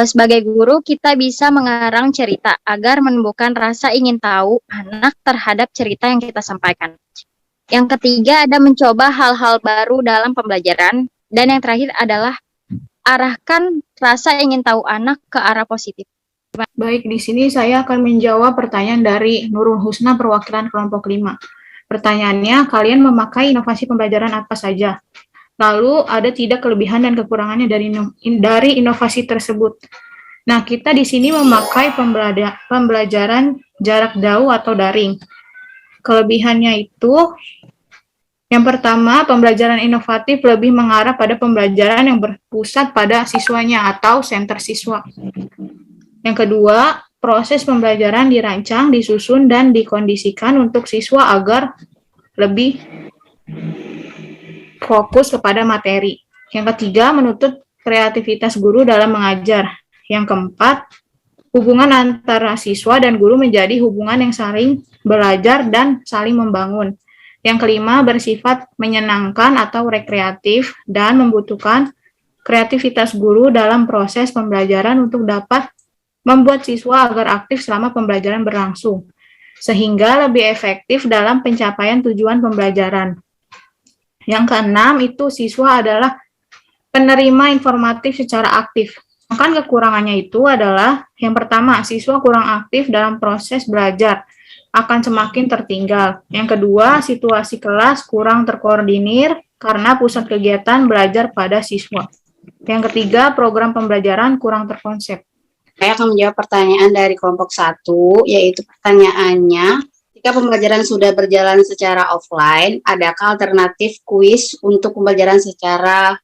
sebagai guru kita bisa mengarang cerita agar menumbuhkan rasa ingin tahu anak terhadap cerita yang kita sampaikan. Yang ketiga ada mencoba hal-hal baru dalam pembelajaran. Dan yang terakhir adalah arahkan rasa ingin tahu anak ke arah positif. Baik, di sini saya akan menjawab pertanyaan dari Nurul Husna perwakilan kelompok 5. Pertanyaannya, kalian memakai inovasi pembelajaran apa saja? Lalu ada tidak kelebihan dan kekurangannya dari inovasi tersebut. Nah, kita di sini memakai pembelajaran jarak jauh atau daring. Kelebihannya itu yang pertama, pembelajaran inovatif lebih mengarah pada pembelajaran yang berpusat pada siswanya atau center siswa. Yang kedua, proses pembelajaran dirancang, disusun, dan dikondisikan untuk siswa agar lebih fokus kepada materi. Yang ketiga, menuntut kreativitas guru dalam mengajar. Yang keempat, hubungan antara siswa dan guru menjadi hubungan yang saling belajar dan saling membangun. Yang kelima, bersifat menyenangkan atau rekreatif dan membutuhkan kreativitas guru dalam proses pembelajaran untuk dapat membuat siswa agar aktif selama pembelajaran berlangsung, sehingga lebih efektif dalam pencapaian tujuan pembelajaran. Yang keenam, itu siswa adalah penerima informatif secara aktif. Sedangkan kekurangannya itu adalah, yang pertama, siswa kurang aktif dalam proses belajar, akan semakin tertinggal. Yang kedua, situasi kelas kurang terkoordinir karena pusat kegiatan belajar pada siswa. Yang ketiga, program pembelajaran kurang terkonsep. Saya akan menjawab pertanyaan dari kelompok 1, yaitu pertanyaannya, jika pembelajaran sudah berjalan secara offline, adakah alternatif kuis untuk pembelajaran secara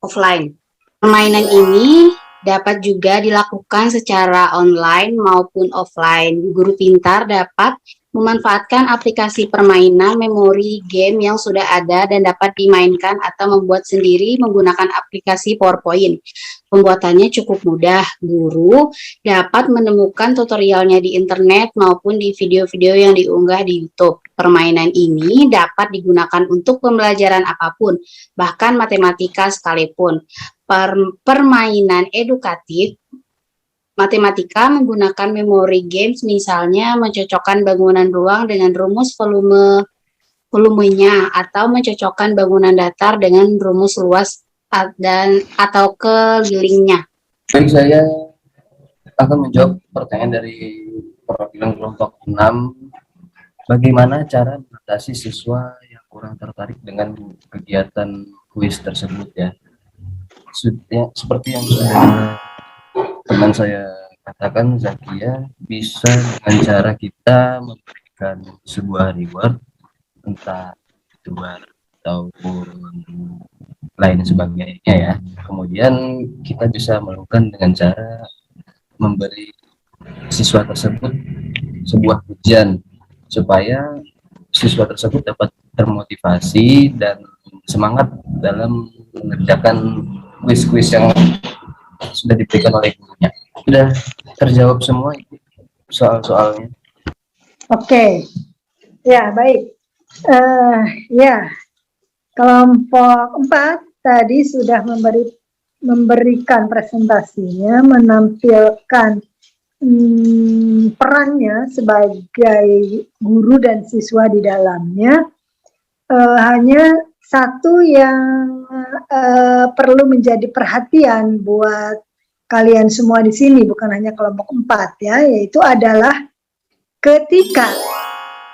offline? Permainan ini dapat juga dilakukan secara online maupun offline. Guru pintar dapat memanfaatkan aplikasi permainan memori game yang sudah ada dan dapat dimainkan atau membuat sendiri menggunakan aplikasi PowerPoint. Pembuatannya cukup mudah. Guru dapat menemukan tutorialnya di internet maupun di video-video yang diunggah di YouTube. Permainan ini dapat digunakan untuk pembelajaran apapun, bahkan matematika sekalipun. Permainan edukatif matematika menggunakan memory games, misalnya mencocokkan bangunan ruang dengan rumus volumenya atau mencocokkan bangunan datar dengan rumus luas atau kelilingnya. Baik, saya akan menjawab pertanyaan dari perwakilan kelompok 6. Bagaimana cara mengatasi siswa yang kurang tertarik dengan kegiatan kuis tersebut ya? Seperti yang sudah teman saya katakan, Zakia, bisa dengan cara kita memberikan sebuah reward, entah itu ataupun lain sebagainya ya. Kemudian kita bisa melakukan dengan cara memberi siswa tersebut sebuah ujian supaya siswa tersebut dapat termotivasi dan semangat dalam mengerjakan kuis-kuis yang sudah diberikan oleh gurunya. Sudah terjawab semua soal-soalnya. Oke, ya baik. Ya, kelompok 4 tadi sudah memberikan presentasinya, menampilkan perannya sebagai guru dan siswa di dalamnya. Hanya satu yang perlu menjadi perhatian buat kalian semua di sini, bukan hanya kelompok 4 ya, yaitu adalah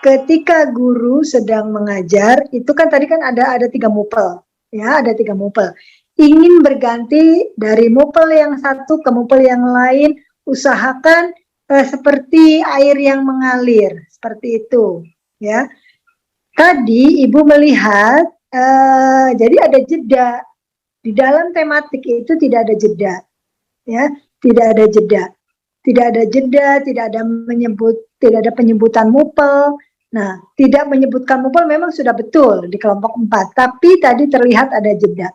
ketika guru sedang mengajar, itu kan tadi kan ada 3 mupel ya, ada 3 mupel. Ingin berganti dari mupel yang satu ke mupel yang lain, usahakan seperti air yang mengalir, seperti itu ya. Tadi Ibu melihat jadi ada jeda di dalam tematik itu, tidak ada jeda ya, tidak ada jeda, tidak ada penyebutan mupel. Nah, tidak menyebutkan mupel memang sudah betul di kelompok 4, tapi tadi terlihat ada jeda.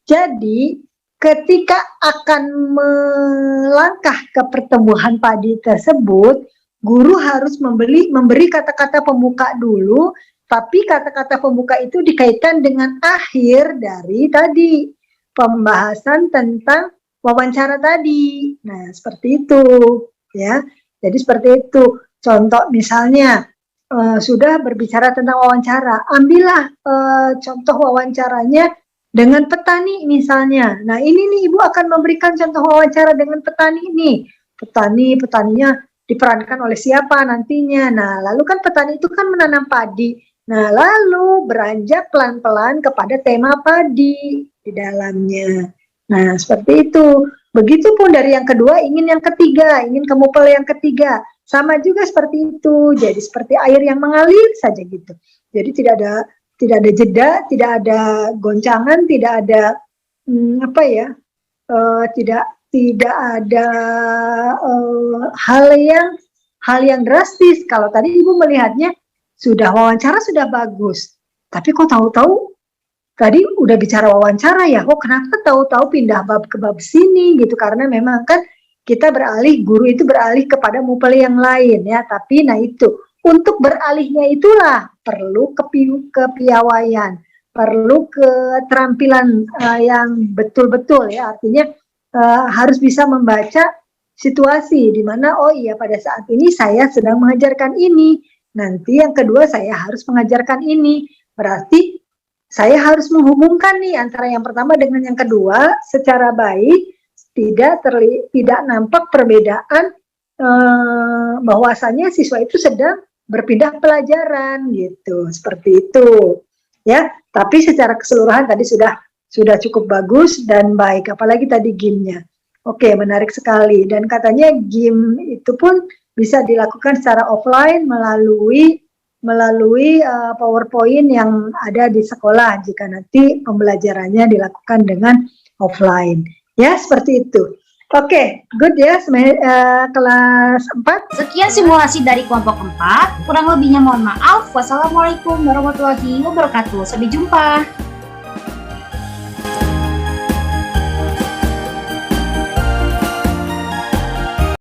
Jadi ketika akan melangkah ke pertumbuhan padi tersebut, guru harus memberi kata-kata pembuka dulu. Tapi kata-kata pembuka itu dikaitkan dengan akhir dari tadi pembahasan tentang wawancara tadi. Nah, seperti itu ya. Jadi seperti itu. Contoh misalnya sudah berbicara tentang wawancara, ambillah contoh wawancaranya dengan petani misalnya. Nah, ini nih Ibu akan memberikan contoh wawancara dengan petani ini. Petaninya diperankan oleh siapa nantinya. Nah, lalu kan petani itu kan menanam padi. Nah, lalu beranjak pelan-pelan kepada tema padi di dalamnya. Nah, seperti itu. Begitupun dari yang kedua, ingin yang ketiga, ingin ke mupel yang ketiga. Sama juga seperti itu. Jadi seperti air yang mengalir saja gitu. Jadi tidak ada jeda, tidak ada goncangan, tidak ada tidak ada hal yang drastis. Kalau tadi Ibu melihatnya wawancara sudah bagus, tapi kok tahu-tahu tadi udah bicara wawancara ya, kok kenapa tahu-tahu pindah bab ke bab sini gitu, karena memang kan kita guru itu beralih kepada mupel yang lain ya, tapi nah itu, untuk beralihnya itulah perlu kepiawaian, perlu keterampilan yang betul-betul ya, artinya harus bisa membaca situasi di mana oh iya pada saat ini saya sedang mengajarkan ini, nanti yang kedua saya harus mengajarkan ini, berarti saya harus menghubungkan nih antara yang pertama dengan yang kedua secara baik, tidak nampak perbedaan bahwasanya siswa itu sedang berpindah pelajaran gitu, seperti itu ya. Tapi secara keseluruhan tadi sudah cukup bagus dan baik, apalagi tadi game-nya. Oke, menarik sekali, dan katanya game itu pun bisa dilakukan secara offline melalui PowerPoint yang ada di sekolah jika nanti pembelajarannya dilakukan dengan offline. Ya, seperti itu. Oke, good ya, kelas 4. Sekian simulasi dari kelompok 4. Kurang lebihnya mohon maaf. Wassalamualaikum warahmatullahi wabarakatuh. Sampai jumpa.